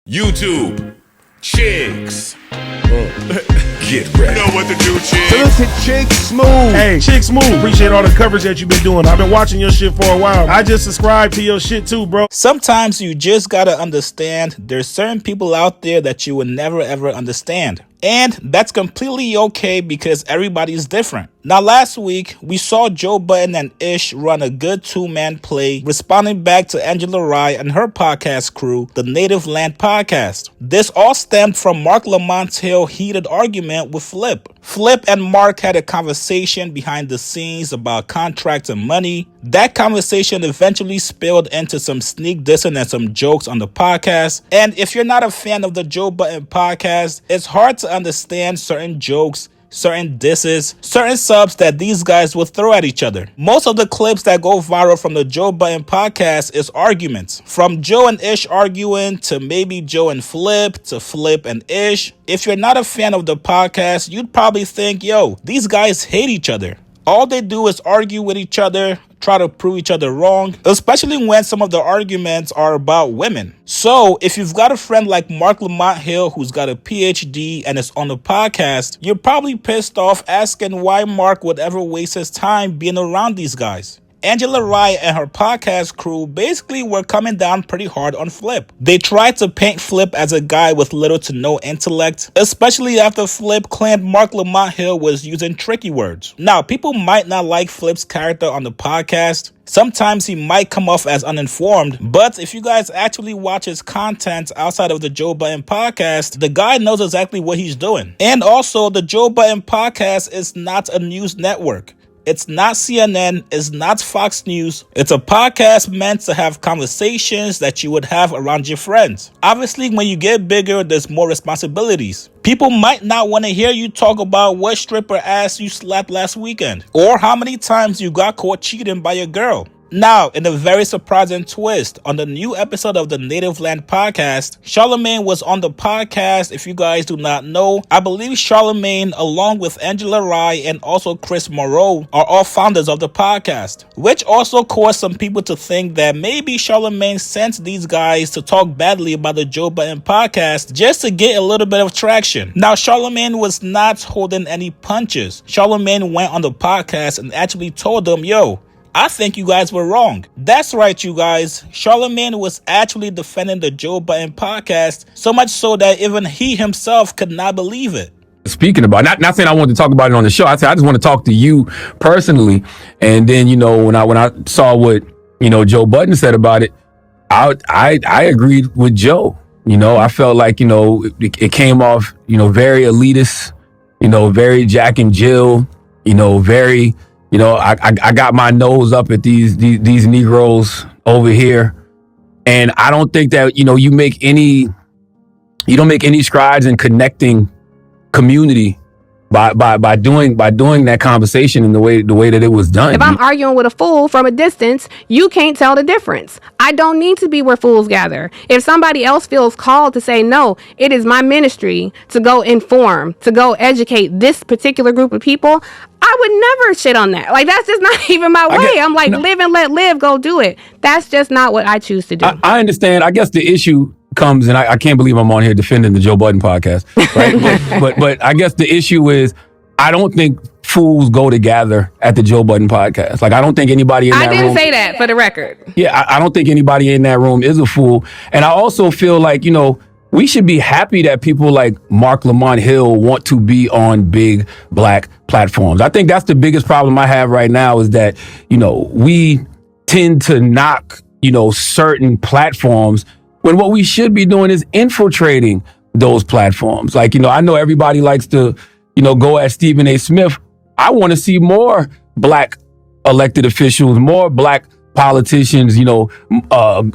YouTube, chicks. Get ready. You know what to do, chicks. Look at Chick Smooth. Hey, Chick Smooth. Appreciate all the coverage that you've been doing. I've been watching your shit for a while. I just subscribed to your shit too, bro. Sometimes you just gotta understand there's certain people out there that you will never ever understand. And that's completely okay because everybody's different. Now, last week, we saw Joe Budden and Ish run a good two-man play, responding back to Angela RYE and her podcast crew, the Native Land Podcast. This all stemmed from Marc Lamont's heated argument with Flip. Flip and Marc had a conversation behind the scenes about contracts and money. That conversation eventually spilled into some sneak dissing and some jokes on the podcast. And if you're not a fan of the Joe Budden podcast, it's hard to understand certain jokes, certain disses, certain subs that these guys will throw at each other. Most of the clips that go viral from the Joe Budden podcast is arguments. From Joe and Ish arguing to maybe Joe and Flip to Flip and Ish. If you're not a fan of the podcast, you'd probably think, yo, these guys hate each other. All they do is argue with each other, try to prove each other wrong, especially when some of the arguments are about women. So if you've got a friend like Marc Lamont Hill who's got a PhD and is on the podcast, you're probably pissed off asking why Marc would ever waste his time being around these guys. Angela RYE and her podcast crew basically were coming down pretty hard on Flip. They tried to paint Flip as a guy with little to no intellect, especially after Flip claimed Marc Lamont Hill was using tricky words. Now, people might not like Flip's character on the podcast. Sometimes he might come off as uninformed, but if you guys actually watch his content outside of the Joe Budden podcast, the guy knows exactly what he's doing. And also, the Joe Budden podcast is not a news network. It's not CNN, it's not Fox News. It's a podcast meant to have conversations that you would have around your friends. Obviously, when you get bigger, there's more responsibilities. People might not want to hear you talk about what stripper ass you slapped last weekend, or how many times you got caught cheating by your girl. Now, in a very surprising twist, on the new episode of the Native Land Podcast, Charlemagne was on the podcast. If you guys do not know, I believe Charlemagne, along with Angela RYE and also Chris Moreau, are all founders of the podcast, which also caused some people to think that maybe Charlemagne sent these guys to talk badly about the Joe Budden podcast just to get a little bit of traction. Now, Charlemagne was not holding any punches. Charlemagne went on the podcast and actually told them, yo, I think you guys were wrong. That's right, you guys. Charlemagne was actually defending the Joe Budden podcast, so much so that even he himself could not believe it. Speaking about, not saying I wanted to talk about it on the show. I said I just want to talk to you personally. And then, when I saw what, Joe Budden said about it, I agreed with Joe. I felt like, it came off, very elitist, very Jack and Jill, very... I got my nose up at these Negroes over here, and I don't think that you don't make any strides in connecting community by doing that conversation in the way that it was done. If I'm arguing with a fool from a distance, you can't tell the difference. I don't need to be where fools gather. If somebody else feels called to say, no, it is my ministry to go inform, to go educate this particular group of people, I would never shit on that. Like, that's just not even my way. I'm like, live and let live, go do it. That's just not what I choose to do. I understand. I guess the issue comes, and I can't believe I'm on here defending the Joe Budden podcast, right? but I guess the issue is, I don't think fools go together at the Joe Budden podcast. Like, I don't think anybody in that room... I didn't say that, for the record. Yeah, I don't think anybody in that room is a fool. And I also feel like, we should be happy that people like Marc Lamont Hill want to be on big black platforms. I think that's the biggest problem I have right now is that, we tend to knock, certain platforms when what we should be doing is infiltrating those platforms. Like, I know everybody likes to, go at Stephen A. Smith. I want to see more black elected officials, more black politicians,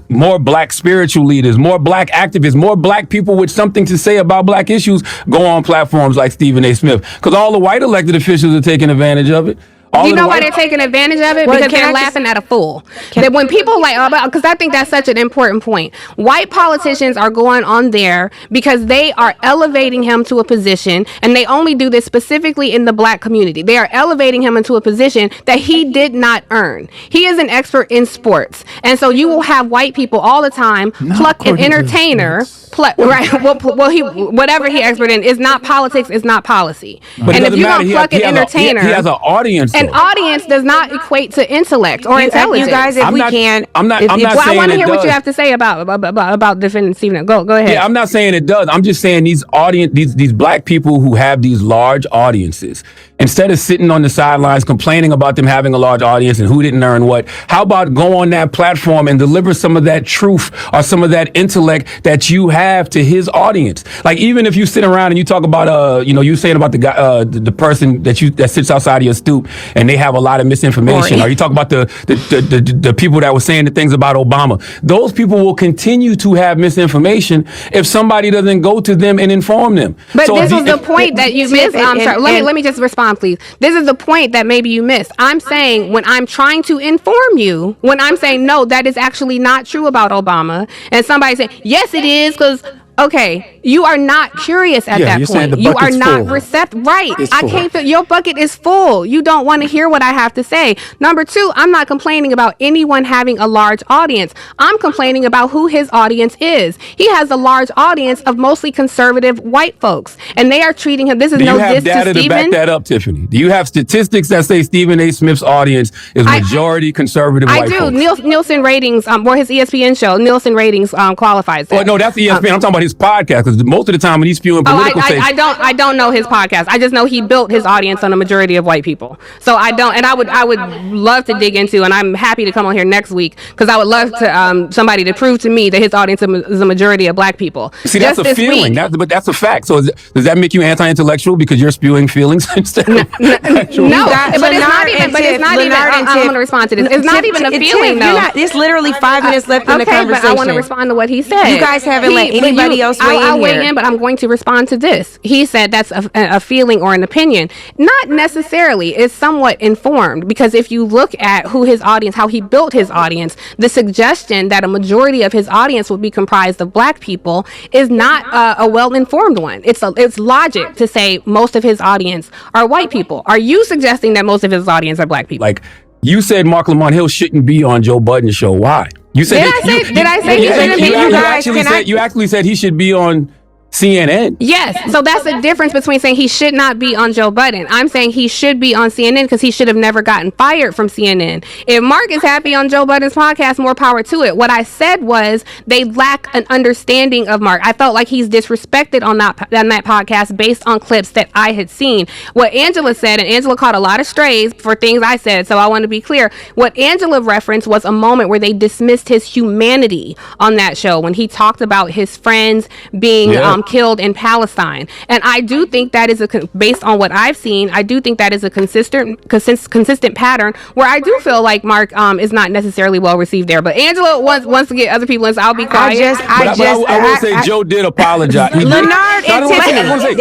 more black spiritual leaders, more black activists, more black people with something to say about black issues go on platforms like Stephen A. Smith. Because all the white elected officials are taking advantage of it. You know why they're taking advantage of it? Because they're laughing at a fool. That when people because I think that's such an important point. White politicians are going on there because they are elevating him to a position, and they only do this specifically in the black community. They are elevating him into a position that he did not earn. He is an expert in sports. And so you will have white people all the time pluck an entertainer right? Well, whatever he expert in is not politics, is not policy. But and if you're gonna pluck an entertainer, he has an audience. An audience does not equate to intellect or intelligence. You guys, if I'm we not, can, I'm not saying I want to hear it what does. you have to say about defending Stephen. Go ahead. Yeah, I'm not saying it does. I'm just saying these black people who have these large audiences, instead of sitting on the sidelines complaining about them having a large audience and who didn't earn what, how about go on that platform and deliver some of that truth or some of that intellect that you have to his audience? Like, even if you sit around and you talk about, you saying about the guy, the person that sits outside of your stoop and they have a lot of misinformation, or you talk about the people that were saying the things about Obama. Those people will continue to have misinformation if somebody doesn't go to them and inform them. But so this is the point that you missed. I'm sorry. Let me just respond, please. This is the point that maybe you missed. I'm saying when I'm trying to inform you, when I'm saying no, that is actually not true about Obama, and somebody saying yes, it is, because. Okay, you are not curious at that point. You are not receptive. Right. I can't feel your bucket is full. You don't want to hear what I have to say. Number two, I'm not complaining about anyone having a large audience. I'm complaining about who his audience is. He has a large audience of mostly conservative white folks, and they are treating him. This is no diss to Stephen. Do you have data to back that up, Tiffany? Do you have statistics that say Stephen A. Smith's audience is majority conservative white folks? I do. Nielsen ratings, or his ESPN show, Nielsen ratings qualifies that. Well, no, that's ESPN. I'm talking about his podcast, because most of the time when he's spewing political I don't know his podcast. I just know he built his audience on a majority of white people. So I don't, and I would love to dig into, and I'm happy to come on here next week, because I would love to somebody to prove to me that his audience is a majority of black people. See, that's a feeling, but that's a fact. So does that make you anti-intellectual because you're spewing feelings instead of actual? No, but it's not even. I'm going to respond to this. It's not even a feeling, though. It's literally 5 minutes left in the conversation. Okay, but I want to respond to what he said. You guys haven't let anybody else weigh in here. I'll weigh in, but I'm going to respond to this. He said that's a feeling or an opinion. Not necessarily. It's somewhat informed, because if you look at who his audience, how he built his audience, the suggestion that a majority of his audience would be comprised of black people is not a well-informed one. It's logic to say most of his audience are white people. Are you suggesting that most of his audience are black people? Like, you said Marc Lamont Hill shouldn't be on Joe Budden's show. Why? You said did I say he shouldn't be? You actually said he should be on CNN. Yes. So that's the difference between saying he should not be on Joe Budden. I'm saying he should be on CNN because he should have never gotten fired from CNN. If Marc is happy on Joe Budden's podcast, more power to it. What I said was they lack an understanding of Marc. I felt like he's disrespected on that podcast based on clips that I had seen. What Angela said, and Angela caught a lot of strays for things I said, so I want to be clear. What Angela referenced was a moment where they dismissed his humanity on that show when he talked about his friends being killed in Palestine. And I do think that is based on what I've seen, I do think that is a consistent pattern where I do feel like Marc is not necessarily well received there. But Angela wants to get other people in, so I'll be quiet. I will say Joe did apologize. Leonard and Tiffany,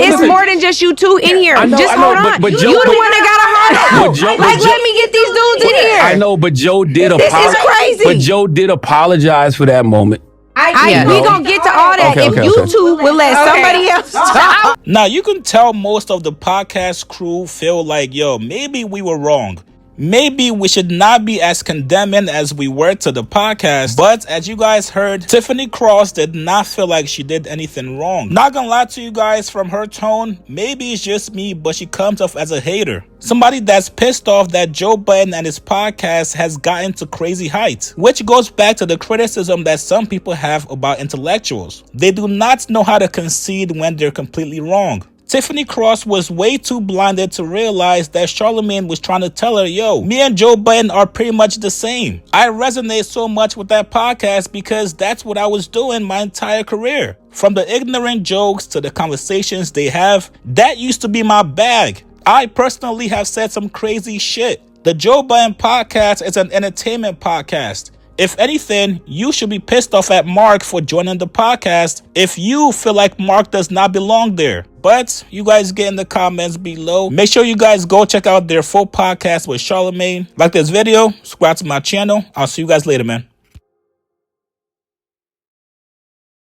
it's more than just you two in here. Just hold on. But Joe, you the one that got a heart. Like, let me get these dudes in here. I know, but Joe did apologize. This is crazy. But Joe did apologize for that moment. We gonna get to all that if you two will let somebody else talk. Now, you can tell most of the podcast crew feel like, maybe we were wrong. Maybe we should not be as condemning as we were to the podcast. But as you guys heard, Tiffany Cross did not feel like she did anything wrong. Not gonna lie to you guys, from her tone, maybe it's just me, but she comes off as a hater. Somebody that's pissed off that Joe Budden and his podcast has gotten to crazy heights. Which goes back to the criticism that some people have about intellectuals. They do not know how to concede when they're completely wrong. Tiffany Cross was way too blinded to realize that Charlemagne was trying to tell her, me and Joe Budden are pretty much the same. I resonate so much with that podcast because that's what I was doing my entire career. From the ignorant jokes to the conversations they have, that used to be my bag. I personally have said some crazy shit. The Joe Budden podcast is an entertainment podcast. If anything, you should be pissed off at Marc for joining the podcast if you feel like Marc does not belong there. But you guys get in the comments below. Make sure you guys go check out their full podcast with Charlemagne. Like this video, subscribe to my channel. I'll see you guys later, man.